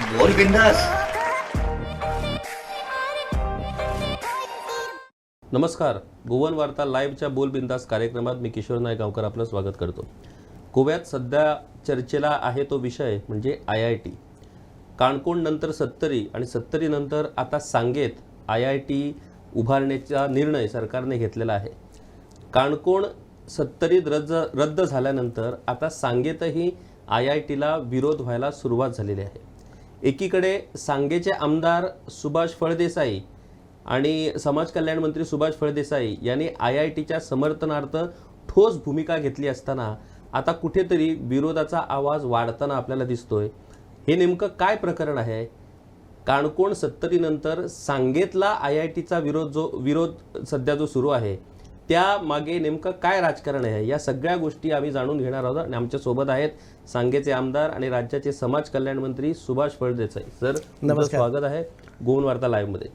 बोल बिंदास. नमस्कार. गोवन वार्ता लाईव्हच्या बोल बिंदास कार्यक्रमात मी किशोर नायगावकर आपलं स्वागत करतो. गोव्यात सध्या चर्चेला आहे तो विषय म्हणजे IIT. काणकोण नंतर सत्तरी आणि सत्तरी नंतर आता सांगेत IIT उभारण्याचा निर्णय सरकारने घेतलेला आहे. काणकोण सत्तरीत रद्द झाल्यानंतर आता सांगेतही IITला विरोध व्हायला सुरुवात झालेली आहे. एकीकडे सांगेचे आमदार सुभाष फळदेसाई आणि समाज कल्याण मंत्री सुभाष फळदेसाई यांनी IITच्या समर्थनार्थ ठोस भूमिका घेतली असताना आता कुठेतरी विरोधाचा आवाज वाढताना आपल्याला दिसतोय. हे नेमकं काय प्रकरण आहे? काणकोण सत्तरीनंतर सांगेतला IITचा विरोध सध्या जो सुरू आहे त्या मागे नेमकं काय राजकारण आहे, या सगळ्या गोष्टी आम्ही जाणून घेणार आहोत. आणि आमच्या सोबत आहेत सांगेचे आमदार आणि राज्याचे समाज कल्याण मंत्री सुभाष फळदेसाई. सर, नमस्कार, स्वागत आहे गोवन वार्ता लाईव्ह मध्ये.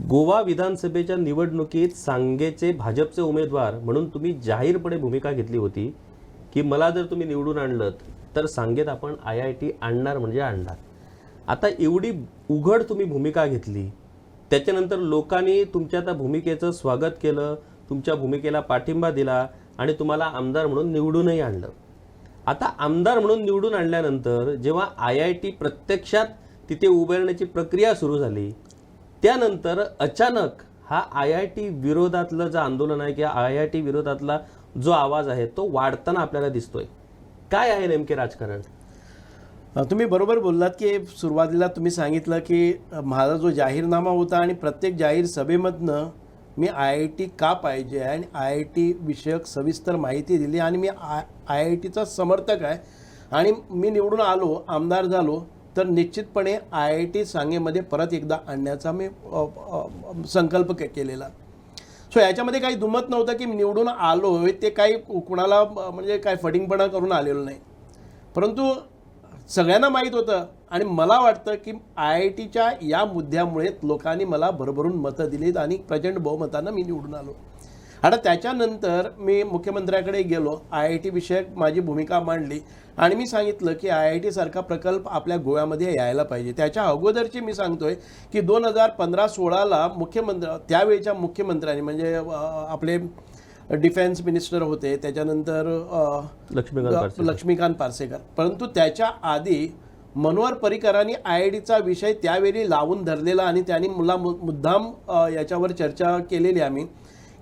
गोवा विधानसभेच्या निवडणुकीत सांगेचे भाजपचे उमेदवार म्हणून तुम्ही जाहीरपणे भूमिका घेतली होती की मला जर तुम्ही निवडून आणलं तर सांगेत आपण IIT आणणार म्हणजे आणणार. आता एवढी उघड तुम्ही भूमिका घेतली, त्याच्यानंतर लोकांनी तुमच्या त्या भूमिकेचं स्वागत केलं, तुमच्या भूमिकेला पाठिंबा दिला आणि तुम्हाला आमदार म्हणून निवडूनही आणलं. आता आमदार म्हणून निवडून आणल्यानंतर जेव्हा IIT प्रत्यक्षात तिथे उभारण्याची प्रक्रिया सुरू झाली, त्यानंतर अचानक हा IIT विरोधातलं जे आंदोलन आहे किंवा IIT विरोधातला जो आवाज आहे तो वाढताना आपल्याला दिसतोय. काय आहे नेमके राजकारण? तुम्ही बरोबर बोललात की सुरुवातीला तुम्ही सांगितलं की माझा जो जाहीरनामा होता आणि प्रत्येक जाहीर सभेमधनं मी IIT का पाहिजे आणि IIT विषयक सविस्तर माहिती दिली आणि मी IITचा समर्थक आहे आणि मी निवडून आलो, आमदार झालो तर निश्चितपणे IIT सांगेमध्ये परत एकदा आणण्याचा मी संकल्प केलेला. सो याच्यामध्ये काही दुमत नव्हतं की मी निवडून आलो ते काही कुणाला म्हणजे काय फटिंगपणा करून आलेलो नाही, परंतु सगळ्यांना माहीत होतं आणि मला वाटतं की IITच्या या मुद्द्यामुळे लोकांनी मला भरभरून मतं दिलीत आणि प्रचंड बहुमतानं मी निवडून आलो. आता त्याच्यानंतर मी मुख्यमंत्र्याकडे गेलो, IIT विषयक माझी भूमिका मांडली आणि मी सांगितलं की IIT सारखा प्रकल्प आपल्या गोव्यामध्ये यायला पाहिजे. त्याच्या अगोदरची मी सांगतोय की 2015-16ला त्यावेळेच्या मुख्यमंत्र्यांनी म्हणजे आपले डिफेन्स मिनिस्टर होते, त्याच्यानंतर लक्ष्मीकांत पार्सेकर, परंतु त्याच्या आधी मनोहर पर्रीकरांनी IITचा विषय त्यावेळी लावून धरलेला आणि त्यांनी मला मुद्दाम याच्यावर चर्चा केलेली आम्ही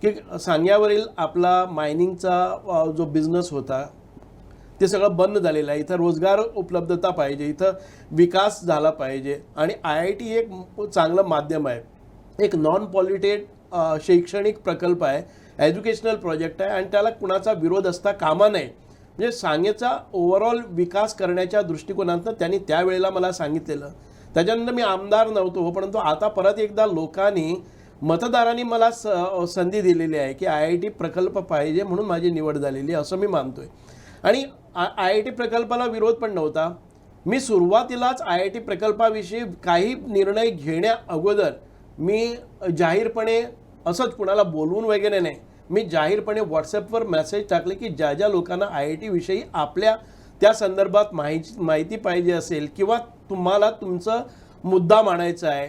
की सांग्यावरील आपला मायनिंगचा जो बिझनेस होता ते सगळं बंद झालेलं आहे, इथं रोजगार उपलब्धता पाहिजे, इथं विकास झाला पाहिजे आणि IIT एक चांगलं माध्यम आहे, एक नॉन पॉल्युटेड शैक्षणिक प्रकल्प आहे, एज्युकेशनल प्रोजेक्ट आहे आणि त्याला कुणाचा विरोध असता कामा नये. म्हणजे सांगेचा ओव्हरऑल विकास करण्याच्या दृष्टिकोनातून त्यांनी त्यावेळेला मला सांगितलेलं. त्याच्यानंतर मी आमदार नव्हतो, परंतु आता परत एकदा लोकांनी मतदारांनी मला संधी दिलेली आहे की IIT प्रकल्प पाहिजे म्हणून माझी निवड झालेली असं मी मानतोय. आणि IIT प्रकल्पाला विरोध पण नव्हता. मी सुरुवातीलाच IIT प्रकल्पाविषयी काही निर्णय घेण्या अगोदर मी जाहीरपणे असंच कुणाला बोलवून वगैरे नाही, मी जाहीरपणे व्हॉट्सॲपवर मेसेज टाकले की ज्या ज्या लोकांना IIT विषयी आपल्या त्या संदर्भात माहिती पाहिजे असेल किंवा तुम्हाला तुमचा मुद्दा मांडायचा आहे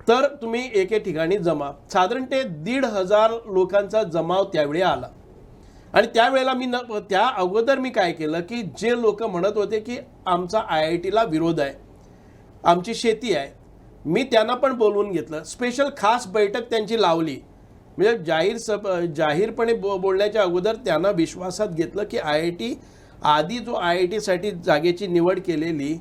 तर तुम्ही एके ठिकाणी जमा. साधारणतः 1,500 लोकांचा जमाव त्यावेळी आला आणि त्यावेळेला मी त्या अगोदर मी काय केलं की जे लोक म्हणत होते की आमचा IITला विरोध आहे, आमची शेती आहे, मी त्यांना पण बोलवून घेतलं. स्पेशल खास बैठक त्यांची लावली, म्हणजे जाहीरपणे बोलण्याच्या अगोदर त्यांना विश्वासात घेतलं की IIT आधी जो IITसाठी जागेची निवड केलेली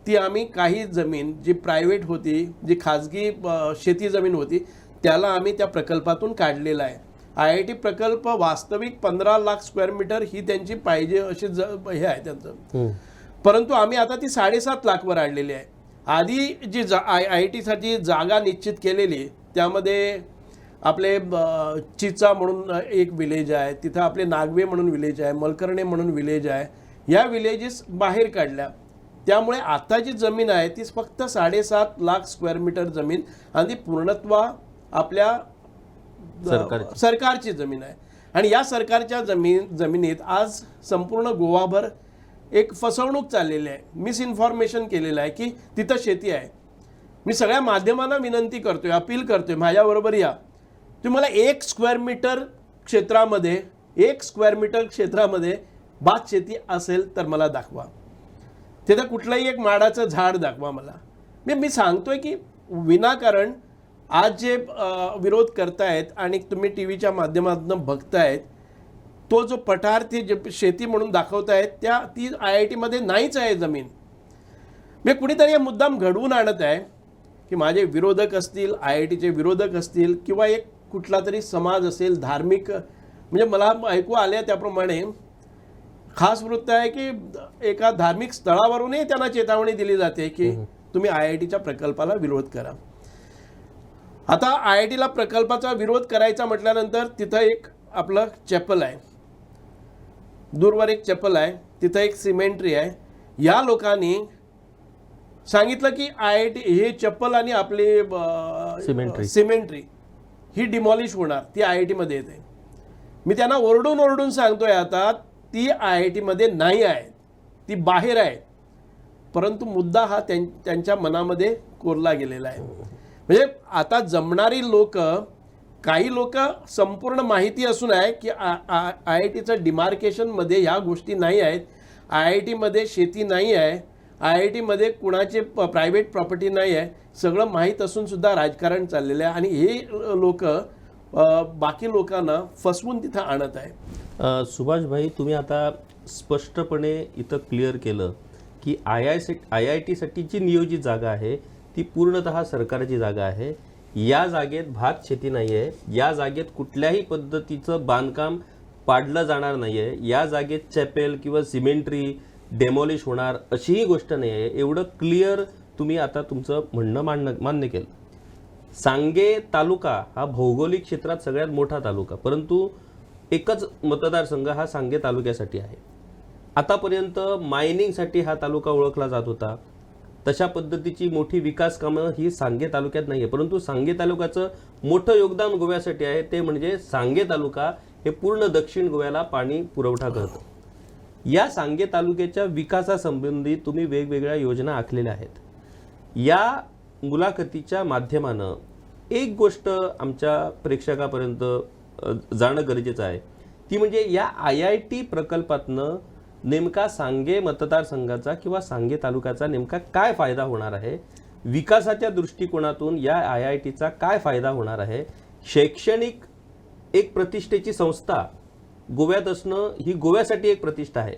ती आम्ही काही जमीन जी प्रायव्हेट होती, जी खाजगी शेती जमीन होती, त्याला आम्ही त्या प्रकल्पातून काढलेला आहे. IIT प्रकल्प वास्तविक 15 लाख स्क्वेअर मीटर ही त्यांची पाहिजे अशी हे आहे त्यांचं, परंतु आम्ही आता ती 7.5 लाखवर आणलेली आहे. आधी जी IITसाठी जागा निश्चित केलेली त्यामध्ये आपले चिचा म्हणून एक विलेज आहे, तिथं आपले नागवे म्हणून विलेज आहे, मलकर्णे म्हणून विलेज आहे, या विलेजेस बाहेर काढल्या. त्यामुळे आता जी जमीन आहे ती फक्त 7.5 लाख स्क्वेअर मीटर जमीन आणि ती पूर्णत्व आपल्या सरकारची जमीन आहे. आणि या सरकारच्या जमिनीत आज संपूर्ण गोवाभर एक फसवणूक चाललेली आहे, मिसइन्फॉर्मेशन केलेलं आहे की तिथं शेती आहे. मी सगळ्या माध्यमांना विनंती करतोय, अपील करतोय, माझ्याबरोबर या. तुम्हाला 1 स्क्वेअर मीटर क्षेत्रामध्ये 1 स्क्वेअर मीटर क्षेत्रामध्ये भात शेती असेल तर मला दाखवा. तिथं कुठलंही एक माडाचं झाड दाखवा मला. मी सांगतोय की विनाकारण आज जे विरोध करतायत आणि तुम्ही टी व्हीच्या माध्यमातून बघतायत, तो जो पठार ती जे शेती म्हणून दाखवतायत ती IIT मध्ये नाहीच आहे जमीन. मी कुणीतरी हे मुद्दाम घडवून आणत आहे की माझे विरोधक असतील, IITचे विरोधक असतील किंवा एक कुठला तरी समाज असेल धार्मिक, म्हणजे मला ऐकू आले त्याप्रमाणे खास वृत्त आहे की एका धार्मिक स्थळावरूनही त्यांना चेतावणी दिली जाते की तुम्ही IITच्या प्रकल्पाला विरोध करा. आता IITला प्रकल्पाचा विरोध करायचा म्हटल्यानंतर तिथं एक आपलं चॅपल आहे, दूरवर एक चॅपल आहे, तिथं एक सिमेंट्री आहे. या लोकांनी सांगितलं की IIT हे चप्पल आणि आपली सिमेंट्री ही डिमॉलिश होणार, ती IIT मध्ये येते. मी त्यांना ओरडून सांगतोय आता ती IIT मध्ये नाही आहे, ती बाहेर आहे. परंतु मुद्दा हा त्यांच्या मनामध्ये कोरला गेलेला आहे. म्हणजे आता जमणारी लोक, काही लोक संपूर्ण माहिती असून आहे की IITचं डिमार्केशनमध्ये ह्या गोष्टी नाही आहेत, IIT मध्ये शेती नाही आहे, IIT मध्ये कुणाचे प्रायव्हेट प्रॉपर्टी नाही आहे, सगळं माहीत असून सुद्धा राजकारण चाललेलं आहे आणि हे लोक बाकी लोकांना फसवून तिथं आणत आहे. सुभाष भाई, तुम्ही आता स्पष्टपणे इथं क्लिअर केलं की IIT साठी जी नियोजित जागा आहे ती पूर्णतः सरकारची जागा आहे. या जागेत भात शेती नाही आहे, या जागेत कुठल्याही पद्धतीचं बांधकाम पाडलं जाणार नाही आहे, या जागेत चॅपेल किंवा सिमेंट्री डेमॉलिश होणार अशीही गोष्ट नाही आहे. एवढं क्लिअर तुम्ही आता तुमचं म्हणणं मान्य केलं. सांगे तालुका हा भौगोलिक क्षेत्रात सगळ्यात मोठा तालुका, परंतु एकच मतदारसंघ हा सांगे तालुक्यासाठी आहे. आतापर्यंत मायनिंगसाठी हा तालुका ओळखला जात होता. तशा पद्धतीची मोठी विकास कामं ही सांगे तालुक्यात नाही आहे, परंतु सांगे तालुक्याचं मोठं योगदान गोव्यासाठी आहे. ते म्हणजे सांगे तालुका हे पूर्ण दक्षिण गोव्याला पाणी पुरवठा करतो. या सांगे तालुक्याच्या विकासासंबंधी तुम्ही वेगवेगळ्या योजना आखलेल्या आहेत. या मुलाखतीच्या माध्यमानं एक गोष्ट आमच्या प्रेक्षकापर्यंत जाणं गरजेचं आहे, ती म्हणजे या IIT प्रकल्पातनं नेमका सांगे मतदारसंघाचा किंवा सांगे तालुक्याचा नेमका काय फायदा होणार आहे, विकासाच्या दृष्टिकोनातून या IITचा काय फायदा होणार आहे. शैक्षणिक एक प्रतिष्ठेची संस्था गोव्यात असणं ही गोव्यासाठी एक प्रतिष्ठा आहे,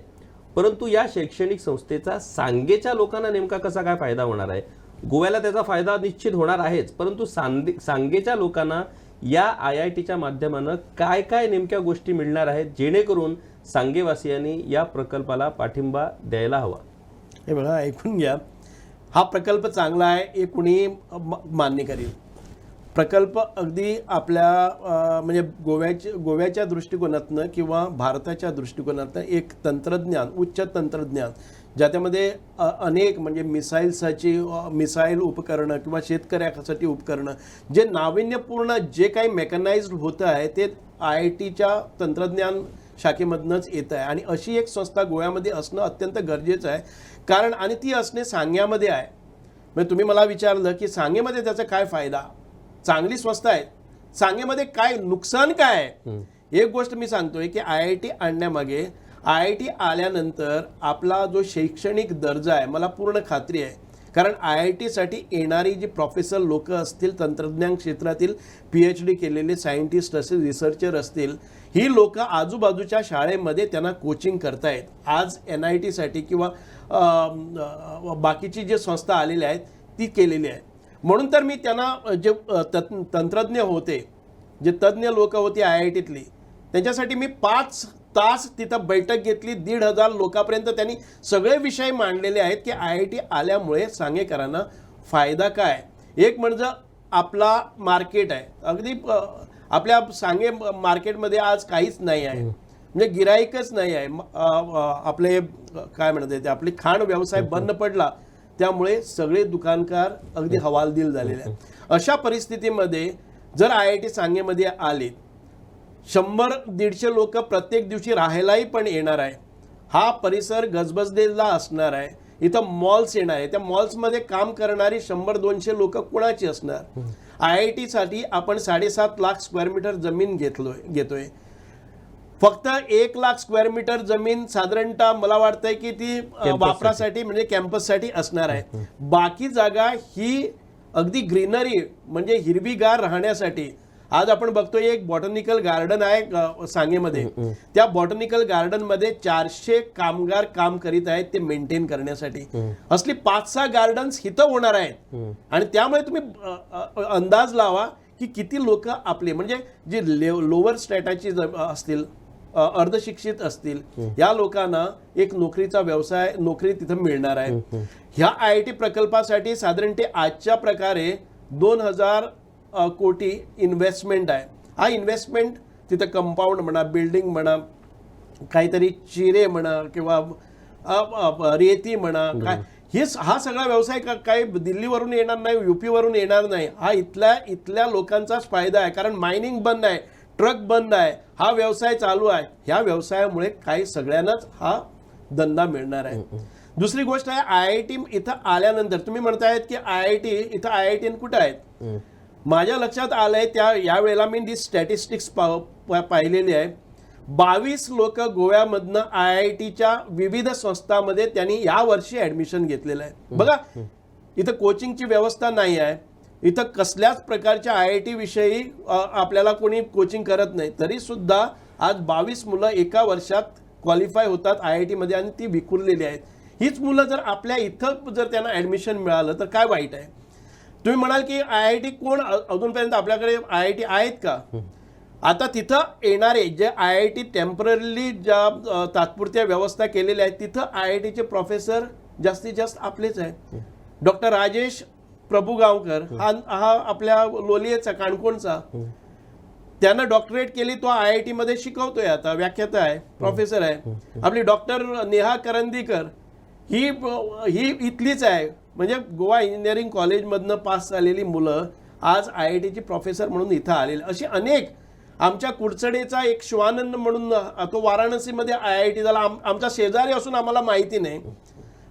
परंतु या शैक्षणिक संस्थेचा सांगेच्या लोकांना नेमका कसा काय फायदा होणार आहे. गोव्याला त्याचा फायदा निश्चित होणार आहेच, परंतु सांगेच्या लोकांना या IITच्या माध्यमानं काय काय नेमक्या गोष्टी मिळणार आहेत जेणेकरून सांगेवासियांनी या प्रकल्पाला पाठिंबा द्यायला हवा. हे बघा, ऐकून घ्या, हा प्रकल्प चांगला आहे हे कुणी मान्य करेल. प्रकल्प अगदी आपल्या म्हणजे गोव्याच्या दृष्टिकोनातनं किंवा भारताच्या दृष्टिकोनातनं एक तंत्रज्ञान, उच्च तंत्रज्ञान, ज्याच्यामध्ये अनेक म्हणजे मिसाईल उपकरणं किंवा शेतकऱ्यासाठी उपकरणं, जे नाविन्यपूर्ण जे काही मेकनाइज्ड होतं आहे ते IITच्या तंत्रज्ञान शाखेमधनंच येत आहे. आणि अशी एक संस्था गोव्यामध्ये असणं अत्यंत गरजेचं आहे. कारण आणि ती असणे सांग्यामध्ये आहे. म्हणजे तुम्ही मला विचारलं की सांगेमध्ये त्याचा काय फायदा, चांगली संस्था आहे, सांगेमध्ये काय नुकसान काय आहे. एक गोष्ट मी सांगतोय की IIT आणण्यामागे, IIT आल्यानंतर आपला जो शैक्षणिक दर्जा आहे, मला पूर्ण खात्री आहे, कारण IIT साठी येणारी जी प्रोफेसर लोक असतील, तंत्रज्ञान क्षेत्रातील PhD केलेले सायंटिस्ट असतील, रिसर्चर असतील, ही लोक आजूबाजूच्या शाळेमध्ये त्यांना कोचिंग करतायत. आज NIT साठी किंवा बाकीची जे संस्था आलेल्या आहेत ती केलेली आहे. म्हणून तर मी त्यांना जे तंत्रज्ञ होते, जे तज्ज्ञ लोक होती IITतली, त्यांच्यासाठी मी 5 तास तिथं बैठक घेतली. 1,500 लोकांपर्यंत त्यांनी सगळे विषय मांडलेले आहेत की IIT आल्यामुळे सांगेकरांना फायदा काय. एक म्हणजे आपला मार्केट आहे, अगदी आपल्या सांगे मार्केटमध्ये आज काहीच नाही आहे, म्हणजे गिराईकच नाही आहे. आपले काय म्हणतात ते, आपली खाण व्यवसाय बंद पडला, त्यामुळे सगळे दुकानकार अगदी हवालदिल झालेले आहेत. अशा परिस्थितीमध्ये जर IIT सांगेमध्ये आले, 100-150 लोक प्रत्येक दिवशी राहायलाही पण येणार आहे. हा परिसर गजबजलेला असणार आहे, इथं मॉल्स येणार आहे, त्या मॉल्समध्ये काम करणारी 100-200 लोक कुणाची असणार? IIT साठी आपण 7.5 लाख स्क्वेअर मीटर जमीन घेतोय. फक्त 1 लाख स्क्वेअर मीटर जमीन साधारणतः मला वाटतंय की ती वापरासाठी म्हणजे कॅम्पससाठी असणार आहे. बाकी जागा ही अगदी ग्रीनरी म्हणजे हिरवीगार राहण्यासाठी. आज आपण बघतोय एक बॉटनिकल गार्डन आहे सांगेमध्ये. त्या बॉटनिकल गार्डन मध्ये 400 कामगार काम करीत आहेत ते मेंटेन करण्यासाठी. असली 5-6 गार्डन्स इथं होणार आहेत आणि त्यामुळे तुम्ही अंदाज लावा की किती लोक आपले म्हणजे जे लोअर स्टॅटाची असतील, अर्धशिक्षित असतील, या लोकांना एक नोकरीचा व्यवसाय नोकरी तिथं मिळणार आहे. ह्या IIT प्रकल्पासाठी साधारणतः आजच्या प्रकारे 2000 कोटी इन्व्हेस्टमेंट आहे. हा इन्व्हेस्टमेंट तिथं कंपाऊंड म्हणा, बिल्डिंग म्हणा, काहीतरी चिरे म्हणा किंवा रेती म्हणा, काय हा सगळा व्यवसाय काही दिल्लीवरून येणार नाही, UP वरून येणार नाही. हा इथल्या लोकांचाच फायदा आहे. कारण मायनिंग बंद आहे, ट्रक बंद आहे, हा व्यवसाय चालू आहे. ह्या व्यवसायामुळे काही सगळ्यांनाच हा धंदा मिळणार आहे. दुसरी गोष्ट आहे, IIT इथं आल्यानंतर तुम्ही म्हणतायत की IIT इथं IIT कुठं आहेत? माझ्या लक्षात आलंय यावेळेला मी स्टॅटिस्टिक्स पाहिलेली आहे. 22 लोक गोव्यामधनं IITच्या विविध संस्थांमध्ये त्यांनी या वर्षी ऍडमिशन घेतलेलं आहे. बघा, इथं कोचिंगची व्यवस्था नाही आहे, इथं कसल्याच प्रकारच्या IIT विषयी आपल्याला कोणी कोचिंग करत नाही, तरी सुद्धा आज 22 मुलं एका वर्षात क्वालिफाय होतात IIT मध्ये आणि ती विखुरलेली आहेत. हीच मुलं जर आपल्या इथं जर त्यांना ऍडमिशन मिळालं तर काय वाईट आहे? तुम्ही म्हणाल की IIT कोण अजूनपर्यंत आपल्याकडे IIT आहेत का? आता तिथं येणारे जे IIT टेम्पररीली ज्या तात्पुरत्या व्यवस्था केलेल्या आहेत तिथं IITचे प्रोफेसर जास्तीत जास्त आपलेच आहेत. डॉक्टर राजेश प्रभुगावकर हा आपल्या लोलियेचा काणकोणचा, त्यानं डॉक्टरेट केली, तो IIT मध्ये शिकवतोय, आता व्याख्याता आहे, प्रोफेसर आहे. आपली डॉक्टर नेहा करंदीकर ही इथलीच आहे, म्हणजे गोवा इंजिनिअरिंग कॉलेजमधनं पास झालेली मुलं आज IITची प्रोफेसर म्हणून इथं आलेले. अशी अनेक. आमच्या कुडचडेचा एक शिवानंद म्हणून तो वाराणसीमध्ये IIT झाला, आमचा शेजारी असून आम्हाला माहिती नाही.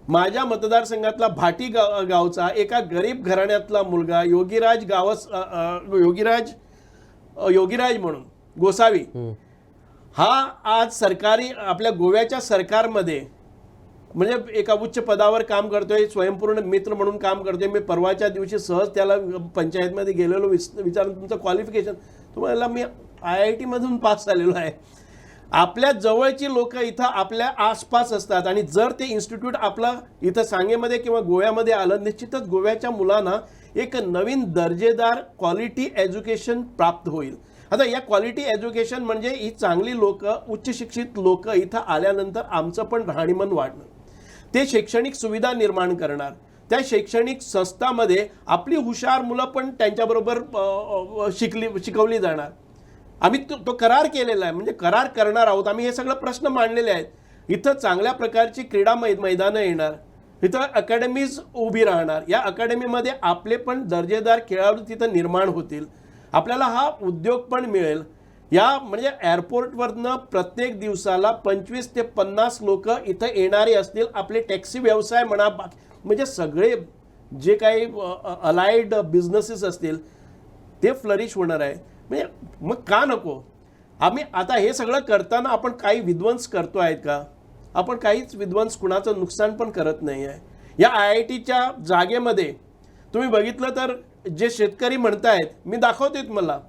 माझ्या मतदारसंघातला भाटी गावचा एका गरीब घराण्यातला मुलगा योगीराज म्हणून गोसावी, हा आज सरकारी आपल्या गोव्याच्या सरकारमध्ये म्हणजे एका उच्च पदावर काम करतोय, स्वयंपूर्ण मित्र म्हणून काम करतोय. मी परवाच्या दिवशी सहज त्याला पंचायतमध्ये गेलेलो, विचारून तुमचं क्वालिफिकेशन, तुम्हाला मी IIT मधून पास झालेलो आहे. आपल्या जवळची लोक इथं आपल्या आसपास असतात आणि जर ते इन्स्टिट्यूट आपलं इथं सांगेमध्ये किंवा गोव्यामध्ये आलं, निश्चितच गोव्याच्या मुलांना एक नवीन दर्जेदार क्वालिटी एज्युकेशन प्राप्त होईल. आता या क्वालिटी एज्युकेशन म्हणजे ही चांगली लोक, उच्च शिक्षित लोक इथं आल्यानंतर आमचं पण राहणीमान वाढणं, ते शैक्षणिक सुविधा निर्माण करणार, त्या शैक्षणिक संस्थांमध्ये आपली हुशार मुलं पण त्यांच्याबरोबर शिकवली जाणार. आम्ही तो करार केलेला आहे, म्हणजे करार करणार आहोत आम्ही. हे सगळं प्रश्न मांडलेले आहेत. इथं चांगल्या प्रकारची क्रीडा मैदानं येणार, इथं अकॅडमीज उभी राहणार. या अकॅडमीमध्ये आपले पण दर्जेदार खेळाडू तिथं निर्माण होतील. आपल्याला हा उद्योग पण मिळेल. या म्हणजे एअरपोर्टवरनं प्रत्येक दिवसाला 25 ते 50 लोक इथं येणारे असतील. आपले टॅक्सी व्यवसाय म्हणा, म्हणजे सगळे जे काही अलाइड बिझनेसेस असतील ते फ्लरिश होणार आहे. म्हणजे मग का नको? आम्ही आता हे सगळं करताना आपण काही विध्वंस करतो आहेत का? आपण काहीच विध्वंस, कुणाचं नुकसान पण करत नाही आहे. या IITच्या जागेमध्ये तुम्ही बघितलं तर जे शेतकरी म्हणतायत, मी दाखवते तुम्हाला,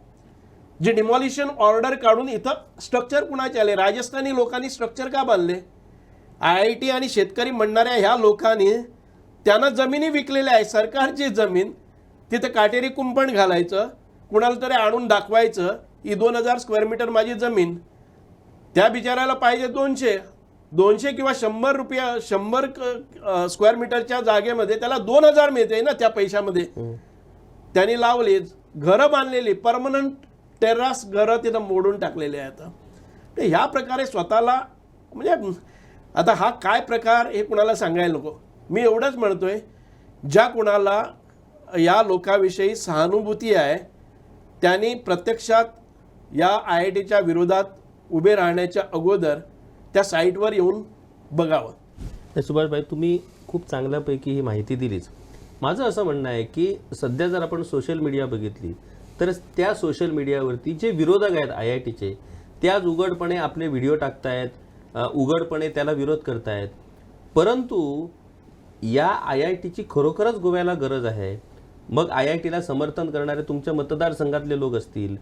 जे डिमॉलिशन ऑर्डर काढून इथं स्ट्रक्चर कुणाचे आले? राजस्थानी लोकांनी स्ट्रक्चर का बांधले? IIT आणि शेतकरी म्हणणाऱ्या ह्या लोकांनी त्यांना जमिनी विकलेल्या आहे, सरकारची जमीन. तिथं काटेरी कुंपण घालायचं, कुणाला तरी आणून दाखवायचं, ही 2000 स्क्वेअर मीटर माझी जमीन. त्या बिचाराला पाहिजे 200 किंवा 100 स्क्वेअर मीटरच्या जागेमध्ये त्याला 2000 मिळते ना. त्या पैशामध्ये त्यांनी लावले घरं बांधलेली, परमनंट टेरास घरं तिथं मोडून टाकलेले आहेत. तर ह्या प्रकारे स्वतःला म्हणजे आता हा काय प्रकार हे कुणाला सांगायला नको. मी एवढंच म्हणतोय, ज्या कुणाला या लोकांविषयी सहानुभूती आहे त्यांनी प्रत्यक्षात या IITच्या विरोधात उभे राहण्याच्या अगोदर त्या साईटवर येऊन बघावं. सुभाषभाई, तुम्ही खूप चांगल्यापैकी ही माहिती दिलीच. माझं असं म्हणणं आहे की सध्या जर आपण सोशल मीडिया बघितली तर त्या सोशल मीडियावरती जे विरोधक आहेत IITचे ते आज उघडपणे आपले व्हिडिओ टाकतायत, उघडपणे त्याला विरोध करतायत. परंतु या IITची खरोखरच गोव्याला गरज आहे. मग IITला समर्थन करणारे तुमच्या मतदारसंघातले लोक असतील,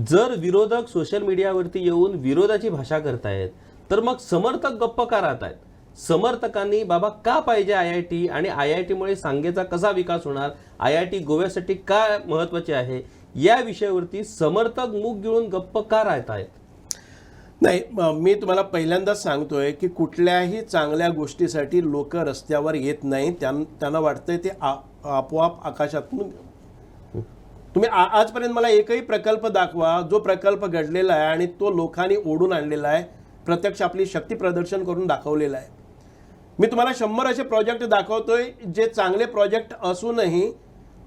जर विरोधक सोशल मीडियावरती येऊन विरोधाची भाषा करतायत तर मग समर्थक गप्प का राहत आहेत? समर्थकांनी बाबा का पाहिजे IIT आणि IITमुळे सांगेचा कसा विकास होणार, IIT गोव्यासाठी का महत्त्वाचे आहे, या विषयावरती समर्थक मुख गिळून गप्प का राहत आहेत? नाही, मी तुम्हाला पहिल्यांदाच सांगतोय की कुठल्याही चांगल्या गोष्टीसाठी लोक रस्त्यावर येत नाही. त्यांना वाटतंय ते आपोआप आकाशातून. तुम्ही आजपर्यंत मला एकही प्रकल्प दाखवा जो प्रकल्प घडलेला आहे आणि तो लोकांनी ओढून आणलेला आहे, प्रत्यक्ष आपली शक्ती प्रदर्शन करून दाखवलेलं आहे. मी तुम्हाला 100 असे प्रोजेक्ट दाखवतोय जे चांगले प्रोजेक्ट असूनही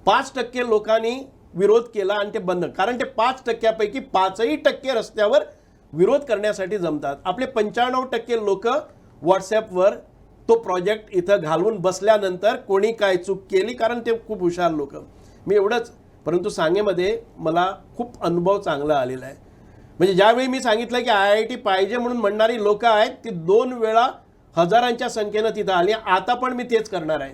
5% लोकांनी विरोध केला आणि ते बंद. कारण ते 5%पैकी 5% रस्त्यावर विरोध करण्यासाठी जमतात. आपले 95% लोक व्हॉट्सॲपवर तो प्रोजेक्ट इथं घालून बसल्यानंतर कोणी काय चूक केली, कारण ते खूप हुशार लोक. मी एवढंच. परंतु सांगेमध्ये मला खूप अनुभव चांगला आलेला आहे. म्हणजे ज्यावेळी मी सांगितलं की IIT पाहिजे म्हणून म्हणणारी लोक आहेत ती 2 वेळा हजारांच्या संख्येनं तिथं आली. आता पण मी तेच करणार आहे.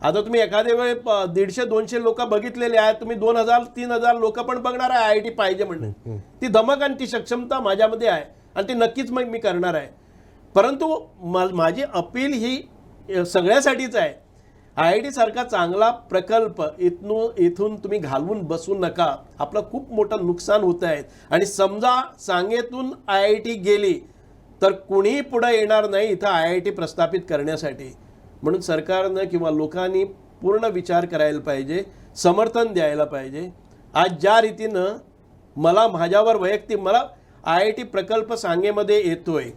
आता तुम्ही एखाद्या वेळी 150-200 लोक बघितलेले आहेत, तुम्ही 2000-3000 लोक पण बघणार आहे IIT पाहिजे म्हणून. ती धमक आणि ती सक्षमता माझ्यामध्ये आहे आणि ते नक्कीच मग मी करणार आहे. परंतु माझी अपील ही सगळ्यासाठीच आहे. IIT सारखा चांगला प्रकल्प इथून तुम्ही घालवून बसू नका. आपलं खूप मोठं नुकसान होत आहे. आणि समजा सांगेतून IIT गेली तर कुणीही पुढे येणार नाही इथं IIT प्रस्थापित करण्यासाठी. म्हणून सरकारनं किंवा लोकांनी पूर्ण विचार करायला पाहिजे, समर्थन द्यायला पाहिजे. आज ज्या रीतीनं माझ्यावर वैयक्तिक IIT प्रकल्प सांगेमध्ये येतोय,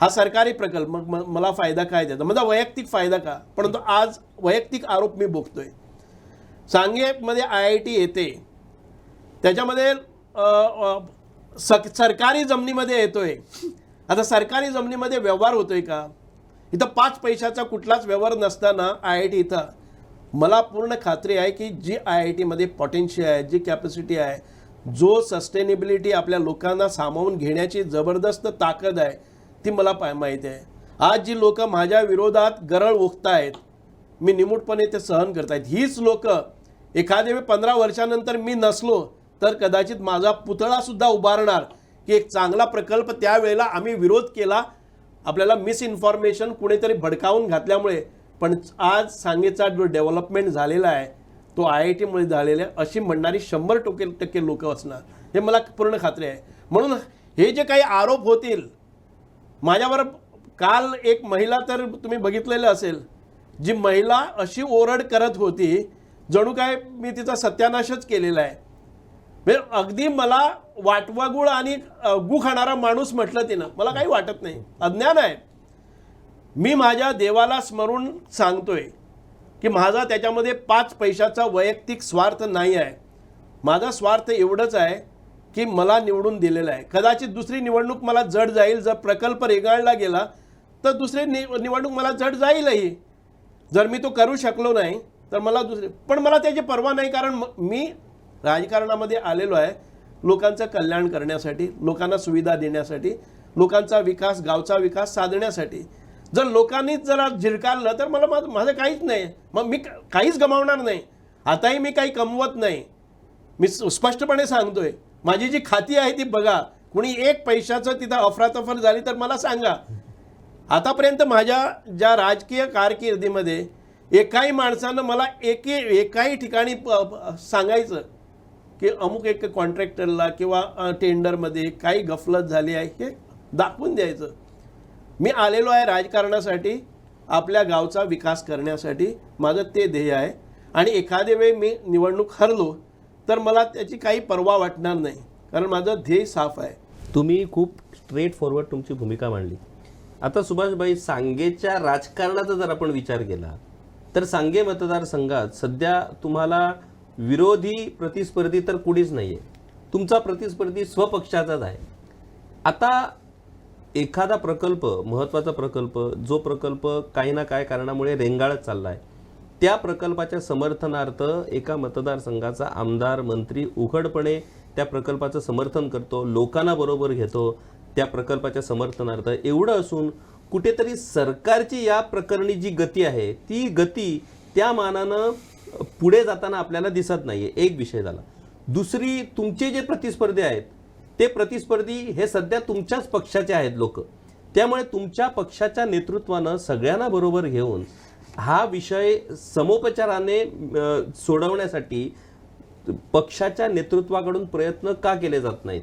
हा सरकारी प्रकल्प, मग मला फायदा काय त्याचा, माझा वैयक्तिक फायदा का? परंतु आज वैयक्तिक आरोप मी बघतोय. सांगेमध्ये IIT येते, त्याच्यामध्ये सरकारी जमिनीमध्ये येतोय. आता सरकारी जमिनीमध्ये व्यवहार होतोय का? इथं 5 पैशाचा कुठलाच व्यवहार नसताना IIT इथं, मला पूर्ण खात्री आहे की जी IIT मध्ये पोटेन्शियल आहे, जी कॅपॅसिटी आहे, जो सस्टेनेबिलिटी आपल्या लोकांना सामावून घेण्याची जबरदस्त ताकद आहे, ती मला माहिती आहे. आज जी लोक माझ्या विरोधात गरळ ओकतायत, मी निमूटपणे ते सहन करतायत. हीच लोक एखाद्या 15 वर्षानंतर मी नसलो तर कदाचित माझा पुतळा सुद्धा उभारणार की एक चांगला प्रकल्प त्यावेळेला आम्ही विरोध केला, आपल्याला मिसइन्फॉर्मेशन कुणीतरी भडकावून घातल्यामुळे. पण आज सांगेचा जो डेव्हलपमेंट झालेला आहे तो IIT मुळे झालेला आहे अशी म्हणणारी 100% लोक असणार, हे मला पूर्ण खात्री आहे. म्हणून हे जे काही आरोप होतील माझ्यावर, काल एक महिला तर तुम्ही बघितलेलं असेल, जी महिला अशी ओरड करत होती जणू काय मी तिचा सत्यानाशच केलेला आहे. म्हणजे अगदी मला वाटवागुळ आणि गु खाणारा माणूस म्हटलं तिनं. मला काही वाटत नाही, अज्ञान आहे. मी माझ्या देवाला स्मरून सांगतोय की माझा त्याच्यामध्ये 5 पैशाचा वैयक्तिक स्वार्थ नाही आहे. माझा स्वार्थ एवढंच आहे की मला निवडून दिलेलं आहे. कदाचित दुसरी निवडणूक मला जड जाईल, जर प्रकल्प रेगाळला गेला तर दुसरी निवडणूक मला जड जाईलही. जर मी तो करू शकलो नाही तर मला दुसरी, पण मला त्याची पर्वा नाही. कारण मी राजकारणामध्ये आलेलो आहे लोकांचं कल्याण करण्यासाठी, लोकांना सुविधा देण्यासाठी, लोकांचा विकास, गावचा विकास साधण्यासाठी. जर लोकांनीच जरा झिरकारलं तर मला माझं काहीच नाही, मग मी काहीच गमावणार नाही. आताही मी काही कमवत नाही. मी स्पष्टपणे सांगतोय, माझी जी खाती आहे ती बघा. कुणी 1 पैशाचं तिथं अफरातफर झाली तर मला सांगा. आतापर्यंत माझ्या ज्या राजकीय कारकिर्दीमध्ये एकाही माणसानं मला एकाही ठिकाणी सांगायचं की अमुक एक कॉन्ट्रॅक्टरला किंवा टेंडरमध्ये काही गफलत झाली आहे हे दाखवून द्यायचं. मी आलेलो आहे राजकारणासाठी, आपल्या गावचा विकास करण्यासाठी. माझं ते ध्येय आहे. आणि एखाद्या वेळी मी निवडणूक हरलो तर मला त्याची काही पर्वा वाटणार नाही, कारण माझं ध्येय साफ आहे. तुम्ही खूप स्ट्रेट फॉरवर्ड तुमची भूमिका मांडली. आता सुभाषभाई, सांगेच्या राजकारणाचा जर आपण विचार केला तर सांगे मतदारसंघात सध्या तुम्हाला विरोधी प्रतिस्पर्धी तर कुणीच नाही आहे. तुमचा प्रतिस्पर्धी स्वपक्षाचाच आहे. आता एखादा प्रकल्प, महत्त्वाचा प्रकल्प, जो प्रकल्प काही ना काय कारणामुळे रेंगाळत चालला आहे, त्या प्रकल्पाच्या समर्थनार्थ एका मतदारसंघाचा आमदार, मंत्री उघडपणे त्या प्रकल्पाचं समर्थन करतो, लोकांना बरोबर घेतो त्या प्रकल्पाच्या समर्थनार्थ. एवढं असून कुठेतरी सरकारची या प्रकरणी जी गती आहे, ती गती त्या मानानं पुढे जाताना आपल्याला दिसत नाहीये. एक विषय झाला. दुसरी, तुमचे जे प्रतिस्पर्धी आहेत ते प्रतिस्पर्धी हे सध्या तुमच्याच पक्षाचे आहेत लोक. त्यामुळे तुमच्या पक्षाच्या नेतृत्वानं सगळ्यांना बरोबर घेऊन हा विषय समोपचाराने सोडवण्यासाठी पक्षाच्या नेतृत्वाकडून प्रयत्न का केले जात नाहीत?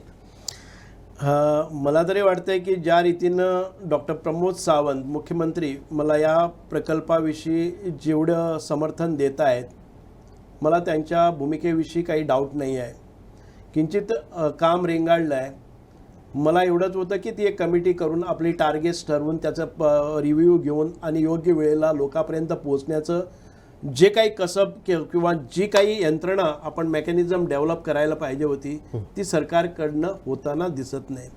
मला तरी वाटतंय की ज्या रीतीनं डॉक्टर प्रमोद सावंत मुख्यमंत्री मला या प्रकल्पाविषयी जेवढं समर्थन देत आहेत, मला त्यांच्या भूमिकेविषयी काही डाऊट नाही आहे. किंचित काम रेंगाळलं आहे. मला एवढंच होतं की ती एक कमिटी करून आपली टार्गेट्स ठरवून त्याचं रिव्ह्यू घेऊन आणि योग्य वेळेला लोकांपर्यंत पोहोचण्याचं जे काही कसब किंवा जी काही यंत्रणा आपण मेकॅनिझम डेव्हलप करायला पाहिजे होती ती सरकारकडनं होताना दिसत नाही.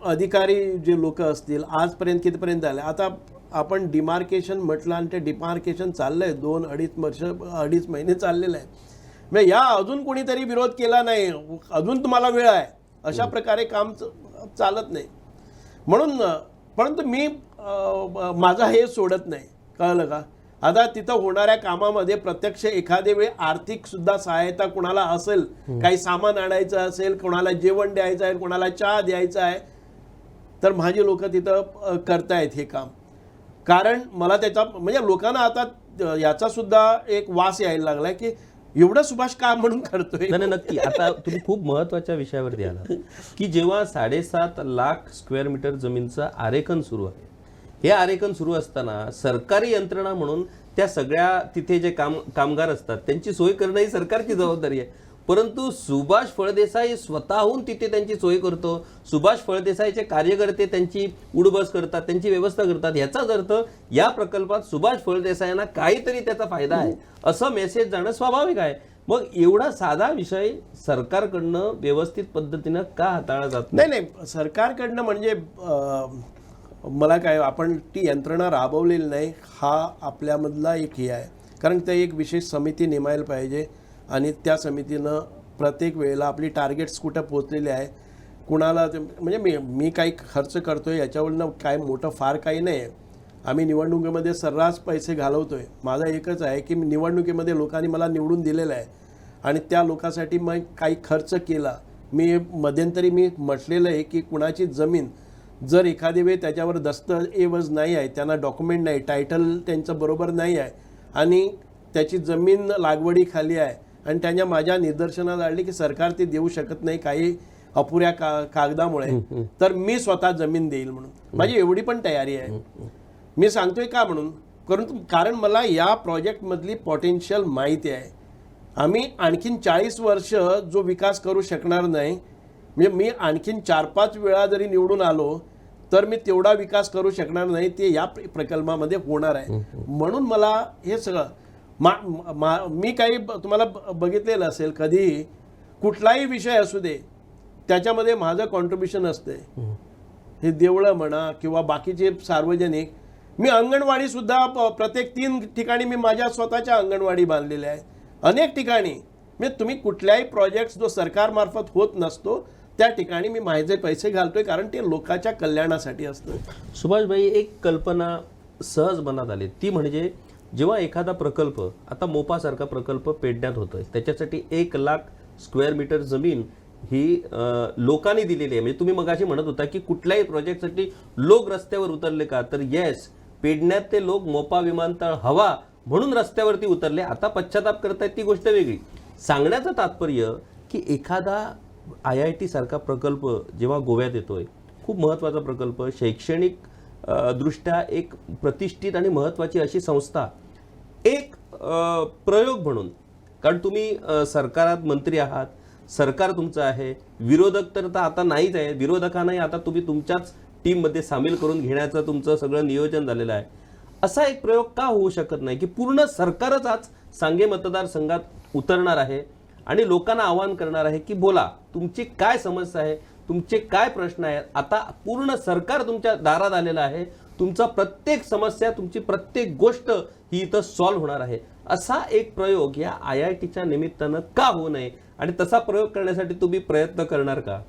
अधिकारी जे लोक असतील आजपर्यंत कितीपर्यंत आले, आता आपण डिमार्केशन म्हटलं आणि ते डिमार्केशन चाललंय 2-2.5 महिने चाललेलं आहे. म्हणजे या अजून कोणीतरी विरोध केला नाही, अजून तुम्हाला वेळ आहे, अशा प्रकारे काम चालत नाही. म्हणून परंतु मी माझा हे सोडत नाही, कळलं का. आता तिथं होणाऱ्या कामामध्ये प्रत्यक्ष एखादे वेळ आर्थिक सुद्धा सहायता कोणाला असेल, काही सामान आणायचं असेल, कोणाला जेवण द्यायचं आहे, कोणाला चहा द्यायचा आहे, तर माझी लोक तिथं करतायत हे काम. कारण मला त्याचा म्हणजे लोकांना आता याचा सुद्धा एक वास यायला लागलाय की एवढं सुभाष काम म्हणून करतोय. नाही, नक्की. आता तुम्ही खूप महत्वाच्या विषयावरती आला की जेव्हा 7.5 लाख स्क्वेअर मीटर जमीनचं आरेखन सुरू आहे, हे आरेखन सुरू असताना सरकारी यंत्रणा म्हणून त्या सगळ्या तिथे जे कामगार असतात त्यांची सोय करणं ही सरकारची जबाबदारी आहे. परंतु सुभाष फळदेसाई स्वतःहून तिथे त्यांची सोय करतो, सुभाष फळदेसाईचे कार्यकर्ते त्यांची उडबस करतात, त्यांची व्यवस्था करतात. याचाच अर्थ या प्रकल्पात सुभाष फळदेसाईंना काहीतरी त्याचा फायदा आहे असं मेसेज जाणं स्वाभाविक आहे. मग एवढा साधा विषय सरकारकडनं व्यवस्थित पद्धतीनं का हाताळला जात नाही? नाही, सरकारकडनं म्हणजे मला काय, आपण ती यंत्रणा राबवलेली नाही हा आपल्यामधला एक हे आहे. कारण ते एक विशेष समिती नेमायला पाहिजे आणि त्या समितीनं प्रत्येक वेळेला आपली टार्गेट्स कुठं पोचलेले आहे, कुणाला म्हणजे मी काही खर्च करतोय याच्यावरनं काय मोठं फार काही नाही आहे. आम्ही निवडणुकीमध्ये सर्रास पैसे घालवतोय. माझा एकच आहे की निवडणुकीमध्ये लोकांनी मला निवडून दिलेलं आहे आणि त्या लोकांसाठी मग काही खर्च केला. मी मध्यंतरी म्हटलेलं आहे की कुणाची जमीन जर एखादी वेळ त्याच्यावर दस्तऐवज नाही आहे, त्यांना डॉक्युमेंट नाही, टायटल त्यांचं बरोबर नाही आहे आणि त्याची जमीन लागवडीखाली आहे आणि त्यांच्या माझ्या निदर्शनाला आली की सरकार ते देऊ शकत नाही काही अपुऱ्या कागदामुळे, तर मी स्वतः जमीन देईल म्हणून माझी एवढी पण तयारी आहे. मी सांगतोय का म्हणून, कारण मला या प्रोजेक्टमधली पोटेन्शियल माहिती आहे. आम्ही आणखीन 40 वर्ष जो विकास करू शकणार नाही, म्हणजे मी आणखीन 4-5 वेळा जरी निवडून आलो तर मी तेवढा विकास करू शकणार नाही, ते या प्रकल्पामध्ये होणार आहे. म्हणून मला हे सगळं मी काही तुम्हाला बघितलेलं असेल, कधी कुठलाही विषय असू दे त्याच्यामध्ये माझं कॉन्ट्रीब्युशन असते. हे देवळं म्हणा किंवा बाकीचे सार्वजनिक, मी अंगणवाडी सुद्धा प्रत्येक 3 ठिकाणी मी माझ्या स्वतःच्या अंगणवाडी बांधलेल्या आहेत. अनेक ठिकाणी म्हणजे तुम्ही कुठल्याही प्रोजेक्ट जो सरकारमार्फत होत नसतो त्या ठिकाणी मी माझे पैसे घालतोय, कारण ते लोकांच्या कल्याणासाठी असतं. सुभाषभाई, एक कल्पना सहज मनात आली, ती म्हणजे जेव्हा एखादा प्रकल्प, आता मोपासारखा प्रकल्प पेडण्यात होतोय, त्याच्यासाठी 1 लाख स्क्वेअर मीटर जमीन ही लोकांनी दिलेली आहे. म्हणजे तुम्ही मगाशी म्हणत होता की कुठल्याही प्रोजेक्टसाठी लोक रस्त्यावर उतरले का, तर येस, पेडण्यात ते लोक मोपा विमानतळ हवा म्हणून रस्त्यावरती उतरले. आता पश्चाताप करतायत ती गोष्ट वेगळी. सांगण्याचं तात्पर्य की एखादा IIT सारखा प्रकल्प जेव्हा गोव्यात येतोय, खूप महत्त्वाचा प्रकल्प, शैक्षणिक दृष्ट्या एक प्रतिष्ठित आणि महत्त्वाची अशी संस्था, एक प्रयोग म्हणून, कारण तुम्ही सरकारात मंत्री आहात, सरकार तुमचं आहे, विरोधक तर आता नाहीच आहे, विरोधकांनाही आता तुम्ही तुमच्याच टीममध्ये सामील करून घेण्याचं तुमचं सगळं नियोजन झालेलं आहे. असा एक प्रयोग का होऊ शकत नाही की पूर्ण सरकारच आज सांगे मतदारसंघात उतरणार आहे आणि लोकांना आवाहन करणार आहे की बोला, तुमची काय समस्या आहे, तुमचे काय प्रश्न आहेत. आता पूर्ण सरकार तुमच्या दारात आलेलं आहे. तुमचा प्रत्येक समस्या, तुमची प्रत्येक गोष्ट ही इथं सॉल्व्ह होणार आहे. असा एक प्रयोग या IITच्या निमित्तानं का होऊ नये आणि तसा प्रयोग करण्यासाठी तुम्ही प्रयत्न करणार का?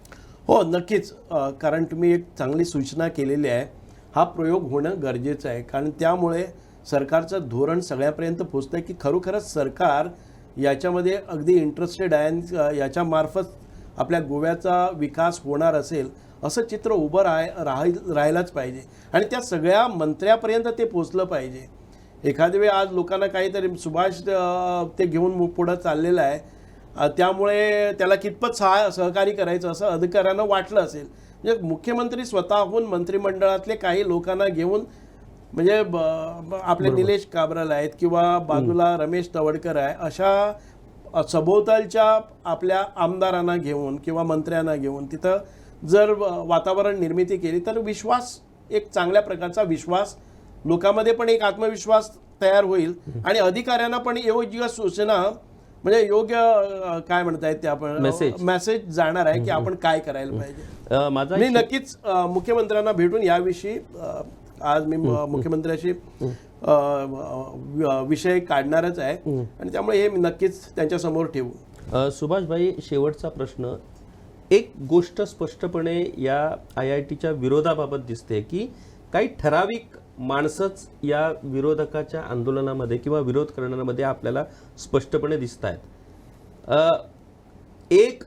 हो, नक्कीच. कारण तुम्ही एक चांगली सूचना केलेली आहे. हा प्रयोग होणं गरजेचं आहे, कारण त्यामुळे सरकारचं धोरण सगळ्यापर्यंत पोहोचतं की खरोखरच सरकार याच्यामध्ये अगदी इंटरेस्टेड आहे आणि याच्यामार्फत आपल्या गोव्याचा विकास होणार असेल असं चित्र उभं राहायलाच पाहिजे आणि त्या सगळ्या मंत्र्यापर्यंत ते पोचलं पाहिजे. एखाद्या वेळी आज लोकांना काहीतरी सुभाष ते घेऊन पुढं चाललेलं आहे, त्यामुळे त्याला कितपत सहकार्य करायचं असं अधिकाऱ्यांना वाटलं असेल. म्हणजे मुख्यमंत्री स्वतःहून मंत्रिमंडळातले काही लोकांना घेऊन, म्हणजे आपले निलेश काब्राल आहेत किंवा बाजूला रमेश तवडकर आहे, अशा सभोवतालच्या आपल्या आमदारांना घेऊन किंवा मंत्र्यांना घेऊन तिथं जर वातावरण निर्मिती केली तर विश्वास, एक चांगल्या प्रकारचा विश्वास लोकांमध्ये पण एक आत्मविश्वास तयार होईल आणि अधिकाऱ्यांना पण योग्य सूचना, म्हणजे योग्य काय म्हणतायत ते आपण मेसेज जाणार आहे की आपण काय करायला पाहिजे. मी नक्कीच मुख्यमंत्र्यांना भेटून याविषयी आज मी मुख्यमंत्र्याशी विषय काढणारच आहे आणि त्यामुळे हे नक्कीच त्यांच्या समोर ठेवू. सुभाषभाई, शेवटचा प्रश्न. एक गोष्ट स्पष्टपणे या IITच्या विरोधाबाबत दिसते की काही ठराविक माणसंच या विरोधकाच्या आंदोलनामध्ये किंवा विरोध करण्यामध्ये आपल्याला स्पष्टपणे दिसत आहेत. एक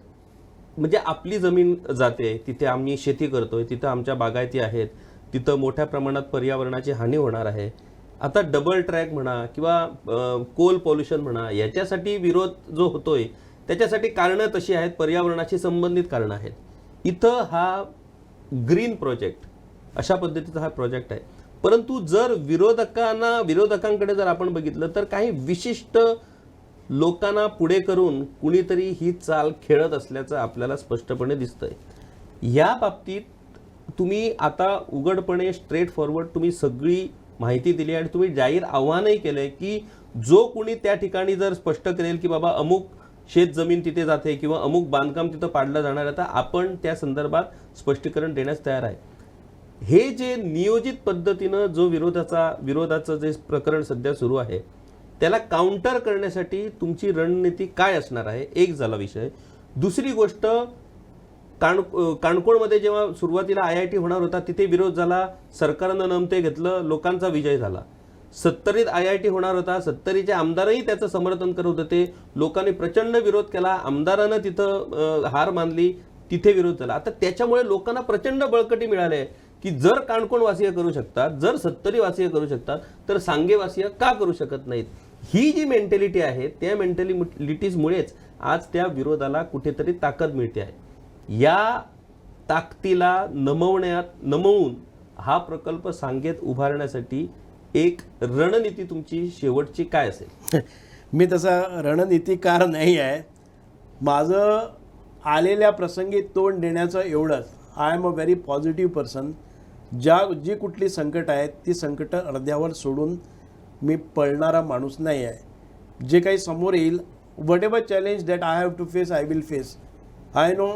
म्हणजे आपली जमीन जाते, तिथे आम्ही शेती करतोय, तिथं आमच्या बागायती आहेत, तिथं मोठ्या प्रमाणात पर्यावरणाची हानी होणार आहे. आता डबल ट्रॅक म्हणा किंवा कोल पॉल्युशन म्हणा, याच्यासाठी विरोध जो होतोय त्याच्यासाठी कारणं तशी आहेत, पर्यावरणाशी संबंधित कारणं आहेत. इथं हा ग्रीन प्रोजेक्ट अशा पद्धतीचा हा प्रोजेक्ट आहे. परंतु जर विरोधकांकडे जर आपण बघितलं तर काही विशिष्ट लोकांना पुढे करून कुणीतरी ही चाल खेळत असल्याचं आपल्याला स्पष्टपणे दिसतंय. या बाबतीत तुम्ही आता उघडपणे स्ट्रेट फॉरवर्ड तुम्ही सगळी माहिती दिली आणि तुम्ही जाहीर आव्हानही केलंय की जो कुणी त्या ठिकाणी जर स्पष्ट करेल की बाबा अमुक शेत जमीन तिथे जाते किंवा अमुक बांधकाम तिथं पाडलं जाणार आहे, तर आपण त्या संदर्भात स्पष्टीकरण देण्यास तयार आहे. हे जे नियोजित पद्धतीनं जो विरोधाचं जे प्रकरण सध्या सुरू आहे त्याला काउंटर करण्यासाठी तुमची रणनीती काय असणार आहे, एक झाला विषय. दुसरी गोष्ट, काणकोणमध्ये जेव्हा सुरुवातीला IIT होणार होता तिथे विरोध झाला, सरकारनं नमते घेतलं, लोकांचा विजय झाला. 70रीत IIT होणार होता, 70रीचे आमदारही त्याचं समर्थन करत होते, लोकांनी प्रचंड विरोध केला, आमदारानं तिथं हार मानली, तिथे विरोध झाला. आता त्याच्यामुळे लोकांना प्रचंड बळकटी मिळाली आहे की जर काणकोणवासीय करू शकतात, जर 70रीवासीय करू शकतात, तर सांगेवासीय का करू शकत नाहीत. ही जी मेंटॅलिटी आहे त्या मेंटॅलिटीजमुळेच आज त्या विरोधाला कुठेतरी ताकद मिळते आहे. या ताकदीला नमवून हा प्रकल्प सांगेत उभारण्यासाठी एक रणनीती तुमची शेवटची काय असेल? मी तसा रणनीतीकार नाही आहे. माझं आलेल्या प्रसंगी तोंड देण्याचं एवढंच, I am a very positive person. जी कुठली संकट आहेत ती संकट अर्ध्यावर सोडून मी पळणारा माणूस नाही आहे. जे काही समोर येईल, whatever challenge that I have to face, I will face. I know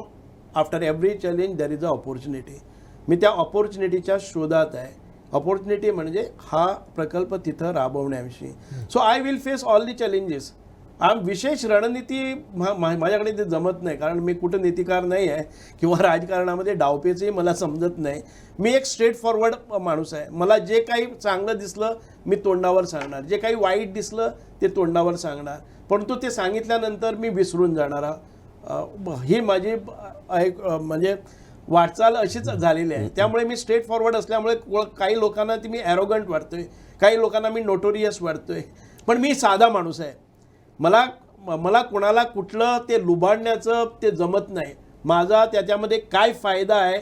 after every challenge there is a opportunity. मी त्या ऑपॉर्च्युनिटीच्या शोधात आहे. ऑपॉर्च्युनिटी म्हणजे हा प्रकल्प तिथं राबवण्याविषयी. So I will face all the challenges. विशेष रणनीती माझ्याकडे ते जमत नाही, कारण मी कुठं नीतिकार नाही आहे किंवा राजकारणामध्ये डावपेचही मला समजत नाही. मी एक स्ट्रेट फॉरवर्ड माणूस आहे. मला जे काही चांगलं दिसलं मी तोंडावर सांगणार, जे काही वाईट दिसलं ते तोंडावर सांगणार, परंतु ते सांगितल्यानंतर मी विसरून जाणार. ही माझी एक म्हणजे वाटचाल अशीच झालेली आहे. त्यामुळे मी स्ट्रेट फॉरवर्ड असल्यामुळे काही लोकांना ती मी ॲरोगंट वाटतोय, काही लोकांना मी नोटोरियस वाटतोय, पण मी साधा माणूस आहे. मला कोणाला कुठलं ते लुबाडण्याचं ते जमत नाही. माझा त्याच्यामध्ये काय फायदा आहे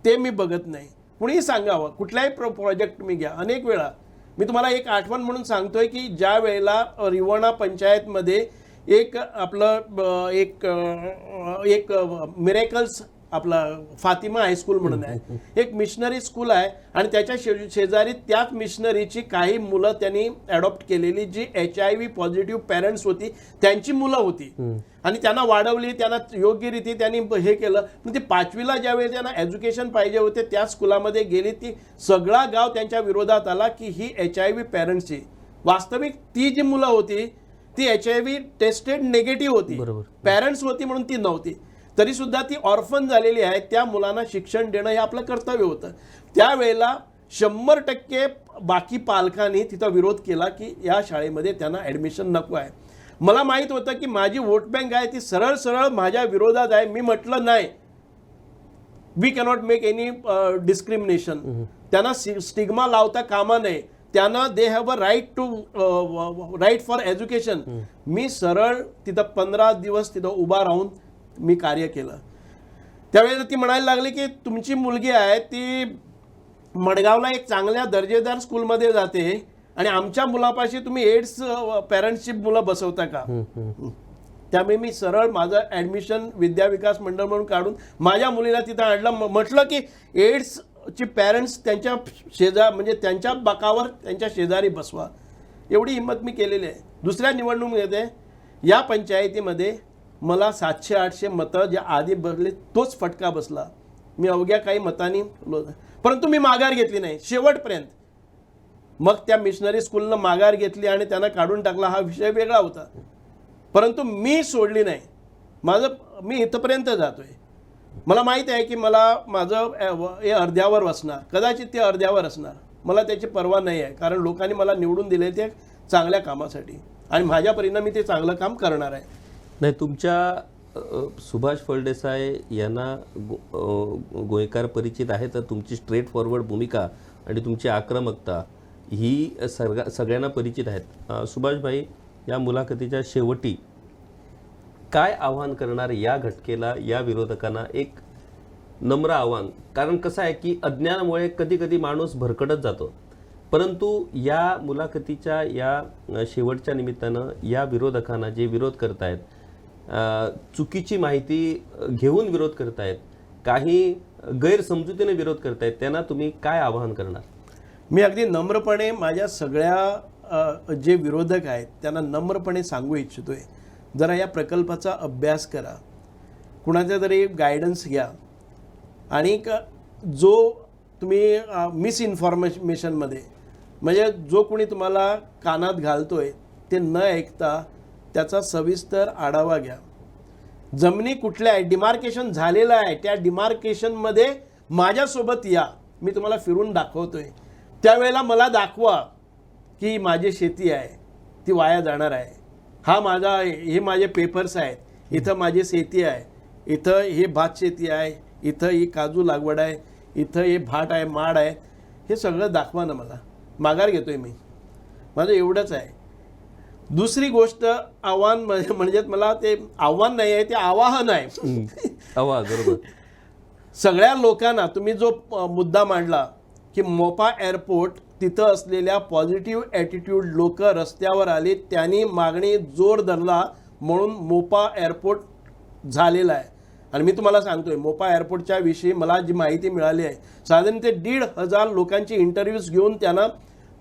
ते मी बघत नाही. कुणीही सांगावं, कुठलाही प्रोजेक्ट मी घ्या. अनेक वेळा मी तुम्हाला एक आठवण म्हणून सांगतोय की ज्या वेळेला रिवणा पंचायतमध्ये एक आपलं एक मिरेकल्स आपला फातिमा हायस्कूल म्हणून आहे, एक मिशनरी स्कूल आहे आणि त्याच्या शेजारी त्याच मिशनरीची काही मुलं त्यांनी अडॉप्ट केलेली जी HIV पॉझिटिव्ह पेरेंट्स होती, त्यांची मुलं होती आणि त्यांना वाढवली, त्यांना योग्य रीती त्यांनी हे केलं. पण ती 5वीला ज्यावेळी त्यांना एज्युकेशन पाहिजे होते त्या स्कूलामध्ये गेली, ती सगळा गाव त्यांच्या विरोधात आला की ही HIV पेरेंट्सची. वास्तविक ती जी मुलं होती ती HIV टेस्टेड निगेटिव्ह होती, पेरेंट्स होती म्हणून ती नव्हती. तरी सुद्धा ती ऑर्फन झालेली आहे. त्या मुलांना शिक्षण देणं हे आपलं कर्तव्य होतं. त्यावेळेला 100% बाकी पालकांनी तिथं विरोध केला की या शाळेमध्ये त्यांना ॲडमिशन नको आहे. मला माहीत होतं की माझी वोट बँक आहे ती सरळ सरळ माझ्या विरोधात आहे. मी म्हटलं नाही, we cannot make any discrimination. त्यांना स्टिग्मा लावता कामा नये. त्यांना they have a right for education. मी सरळ तिथं 15 दिवस तिथं उभा राहून मी कार्य केलं. त्यावेळेला ती म्हणायला लागली की तुमची मुलगी आहे ती मडगावला एक चांगल्या दर्जेदार स्कूलमध्ये जाते आणि आमच्या मुलापाशी तुम्ही एड्स पेरेंट्सची मुलं बसवता का? त्यामुळे मी सरळ माझं ॲडमिशन विद्या विकास मंडळ म्हणून काढून माझ्या मुलीला तिथं आणलं. म्हटलं की एड्सची पेरेंट्स त्यांच्या म्हणजे त्यांच्या बाकावर त्यांच्या शेजारी बसवा. एवढी हिंमत मी केलेली आहे. दुसऱ्या निवडणुकीमध्ये या पंचायतीमध्ये मला 700-800 मतं जे आधी बसले तोच फटका बसला. मी अवघ्या काही मतांनी, परंतु मी माघार घेतली नाही शेवटपर्यंत. मग त्या मिशनरी स्कूलनं माघार घेतली आणि त्यांना काढून टाकला, हा विषय वेगळा होता. परंतु मी सोडली नाही. मी इथपर्यंत जातोय. मला माहीत आहे की मला माझं हे अर्ध्यावर असणार, कदाचित ते अर्ध्यावर असणार. मला त्याची पर्वा नाही आहे, कारण लोकांनी मला निवडून दिले ते चांगल्या कामासाठी आणि माझ्या परिणामी ते चांगलं काम करणार आहे. नाही, तुमच्या सुभाष फळदेसाई यांना गोयकार परिचित आहे, तर तुमची स्ट्रेट फॉरवर्ड भूमिका आणि तुमची आक्रमकता ही सगळ्यांना परिचित आहेत. सुभाषभाई, या मुलाखतीच्या शेवटी काय आव्हान करणार या घटकेला, या विरोधकांना? एक नम्र आव्हान, कारण कसं आहे की अज्ञानामुळे कधी कधी माणूस भरकटत जातो. परंतु या मुलाखतीच्या या शेवटच्या निमित्तानं या विरोधकांना जे विरोध करतायत, चुकीची माहिती घेऊन विरोध करतायत, काही गैरसमजुतीने विरोध करतायत, त्यांना तुम्ही काय आवाहन करणार? मी अगदी नम्रपणे माझ्या सगळ्या जे विरोधक आहेत त्यांना नम्रपणे सांगू इच्छितोय, जरा या प्रकल्पाचा अभ्यास करा, कुणाचा तरी गायडन्स घ्या आणि जो तुम्ही मिसइन्फॉर्मेशनमध्ये म्हणजे जो कोणी तुम्हाला कानात घालतोय ते न ऐकता त्याचा सविस्तर आढावा घ्या. जमिनी कुठल्या आहे, डिमार्केशन झालेलं आहे, त्या डिमार्केशनमध्ये माझ्यासोबत या, मी तुम्हाला फिरून दाखवतोय. त्यावेळेला मला दाखवा की माझी शेती आहे ती वाया जाणार आहे, हे माझे पेपर्स आहेत, इथं माझी शेती आहे, इथं हे भात शेती आहे, इथं ही काजू लागवड आहे, इथं हे भाट आहे, माड आहे, हे सगळं दाखवा ना मला. माघार घेतोय मी, माझं एवढंच आहे. दुसरी गोष्ट आव्हान म्हणजे मला ते आव्हान नाही आहे, ते आवाहन आहे. बरोबर. सगळ्या लोकांना तुम्ही जो मुद्दा मांडला की मोपा एअरपोर्ट, तिथं असलेल्या पॉझिटिव्ह ॲटिट्यूड लोक रस्त्यावर आले, त्यांनी मागणी जोर धरला म्हणून मोपा एअरपोर्ट झालेला आहे. आणि मी तुम्हाला सांगतोय मोपा एअरपोर्टच्या विषयी मला जी माहिती मिळाली आहे, साधारण ते 1,500 लोकांची इंटरव्ह्यूज घेऊन त्यांना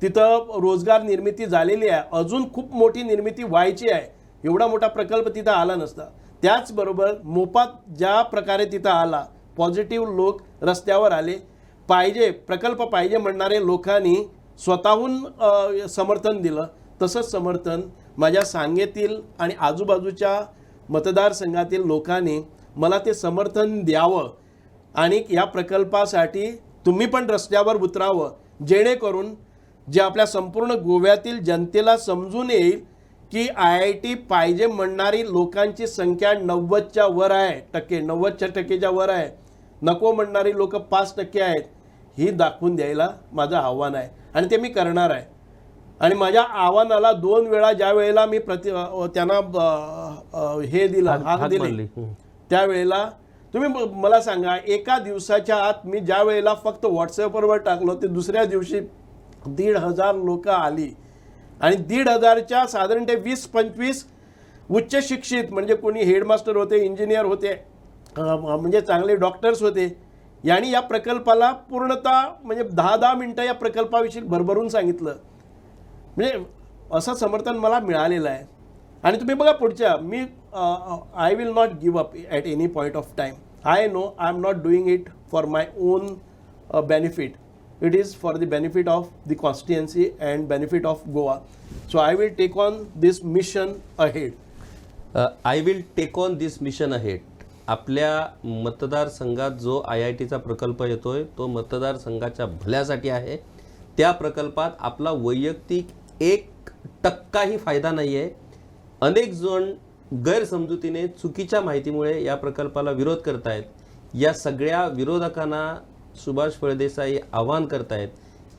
तिथं रोजगार निर्मिती झालेली आहे. अजून खूप मोठी निर्मिती व्हायची आहे. एवढा मोठा प्रकल्प तिथं आला नसता. त्याचबरोबर मोपा ज्या प्रकारे तिथं आला, पॉझिटिव्ह लोक रस्त्यावर आले, प्रकल्प पाहिजे म्हणणारे लोकांनी स्वतःहून समर्थन दिलं. तसंच समर्थन माझ्या सांगेतील आणि आजूबाजूच्या मतदारसंघातील लोकांनी मला ते समर्थन द्यावं आणि या प्रकल्पासाठी तुम्ही पण रस्त्यावर उतरावं, जेणेकरून जे आपल्या संपूर्ण गोव्यातील जनतेला समजून येईल की IIT पाहिजे म्हणणारी लोकांची संख्या 90च्या वर आहे, 90% वर आहे. नको म्हणणारी लोक 5% आहेत, ही दाखवून द्यायला माझं आव्हान आहे आणि ते मी करणार आहे. आणि माझ्या आव्हानाला 2 वेळा ज्या वेळेला मी त्यांना हे दिलं, हाक दिली, त्यावेळेला तुम्ही मला सांगा, एका दिवसाच्या आत मी ज्या वेळेला फक्त व्हॉट्सअपवर टाकलो ते दुसऱ्या दिवशी 1,500 लोक आली आणि 1,500च्या साधारण ते 20-25 उच्च शिक्षित, म्हणजे कोणी हेडमास्टर होते, इंजिनियर होते, म्हणजे चांगले डॉक्टर्स होते. यांनी या प्रकल्पाला पूर्णतः म्हणजे 10-10 मिनटं या प्रकल्पाविषयी भरभरून सांगितलं. म्हणजे असं समर्थन मला मिळालेलं आहे. आणि तुम्ही बघा पुढच्या मी I will not give up at any point of time. I know I am not doing it for my own benefit. It is for the benefit of the constituency and benefit of Goa. So I will take on this mission ahead. I will take on this mission ahead. आपल्या मतदारसंघात जो IITचा प्रकल्प येतोय तो मतदारसंघाच्या भल्यासाठी आहे. त्या प्रकल्पात आपला वैयक्तिक 1% फायदा नाही आहे. अनेक जण गैरसमजुतीने चुकीच्या माहितीमुळे या प्रकल्पाला विरोध करतायत. या सगळ्या विरोधकांना सुभाष फळदेसाई आवाहन करतायत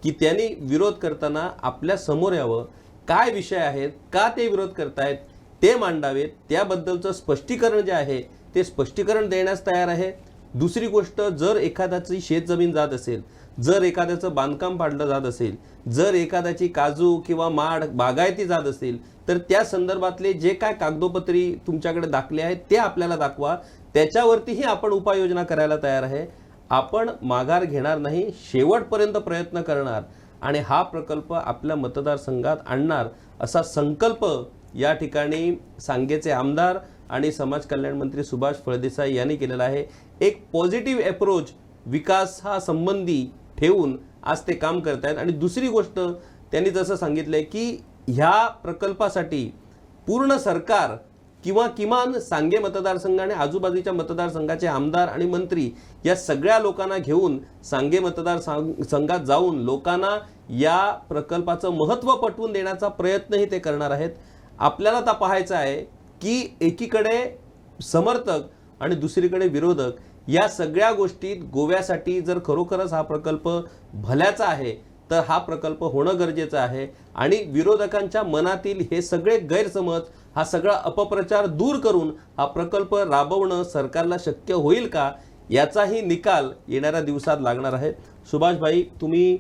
की त्यांनी विरोध करताना आपल्या समोर यावं, काय विषय आहेत, का ते विरोध करतायत ते मांडावेत. त्याबद्दलचं स्पष्टीकरण जे आहे ते स्पष्टीकरण देण्यास तयार आहे. दुसरी गोष्ट, जर एखाद्याची शेतजमीन जात असेल, जर एखाद्याचं बांधकाम पाडलं जात असेल, जर एखाद्याची काजू किंवा माड बागायती जात असेल तर त्या संदर्भातले जे काय कागदोपत्री तुमच्याकडे दाखले आहेत ते आपल्याला दाखवा. त्याच्यावरतीही आपण उपाययोजना करायला तयार आहे. आपण माघार घेणार नाही, शेवटपर्यंत प्रयत्न करणार आणि हा प्रकल्प आपल्या मतदारसंघात आणणार असा संकल्प या ठिकाणी सांगेचे आमदार आणि समाज कल्याण मंत्री सुभाष फळदेसाई यांनी केलेला आहे. एक पॉझिटिव्ह अप्रोच विकास हा संबंधी ठेवून आज ते काम करत आहेत. आणि दुसरी गोष्ट त्यांनी जसं सांगितलंय की ह्या प्रकल्पासाठी पूर्ण सरकार किंवा किमान सांगे मतदारसंघ आणि आजूबाजूच्या मतदारसंघाचे आमदार आणि मंत्री या सगळ्या लोकांना घेऊन सांगे मतदारसंघात जाऊन लोकांना या प्रकल्पाचं महत्त्व पटवून देण्याचा प्रयत्नही ते करणार आहेत. आपल्याला तर पाहायचं आहे की एकीकडे समर्थक आणि दुसरीकडे विरोधक या सगळ्या गोष्टीत गोव्यासाठी जर खरोखरच हा प्रकल्प भल्याचा आहे तर हा प्रकल्प होणं गरजेचं आहे. आणि विरोधकांच्या मनातील हे सगळे गैरसमज, हा सगळा अपप्रचार दूर करून हा प्रकल्प राबवणं सरकारला शक्य होईल का याचाही निकाल येणाऱ्या दिवसात लागणार आहे. सुभाषभाई, तुम्ही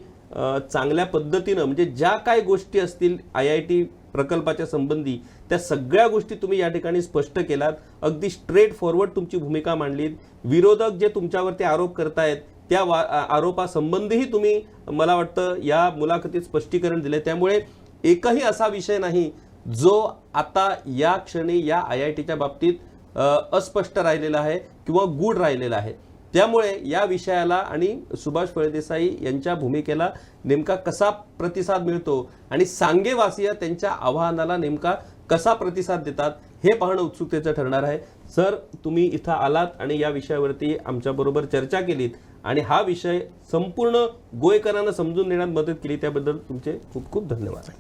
चांगल्या पद्धतीनं म्हणजे ज्या काही गोष्टी असतील IIT प्रकल्पाच्या संबंधी त्या सगळ्या गोष्टी तुम्ही या ठिकाणी स्पष्ट केलात. अगदी स्ट्रेट फॉरवर्ड तुमची भूमिका मांडलीत. विरोधक जे तुमच्यावरती आरोप करतायत त्या आरोपासंबंधीही तुम्ही मला वाटतं या मुलाखतीत स्पष्टीकरण दिले. त्यामुळे एकही असा विषय नाही जो आता या क्षणी या IITच्या बाबतीत अस्पष्ट राहिलेला आहे किंवा गूढ राहिलेला आहे. त्यामुळे या विषयाला आणि सुभाष फळदेसाई यांच्या भूमिकेला नेमका कसा प्रतिसाद मिळतो आणि सांगेवासीय त्यांच्या आवाहनाला नेमका कसा प्रतिसाद देतात हे पाहणं उत्सुकतेचं ठरणार आहे. सर, तुम्ही इथं आलात आणि या विषयावरती आमच्याबरोबर चर्चा केलीत आणि हा विषय संपूर्ण गोयकरांना समजून देण्यात मदत केली त्याबद्दल तुमचे खूप खूप धन्यवाद.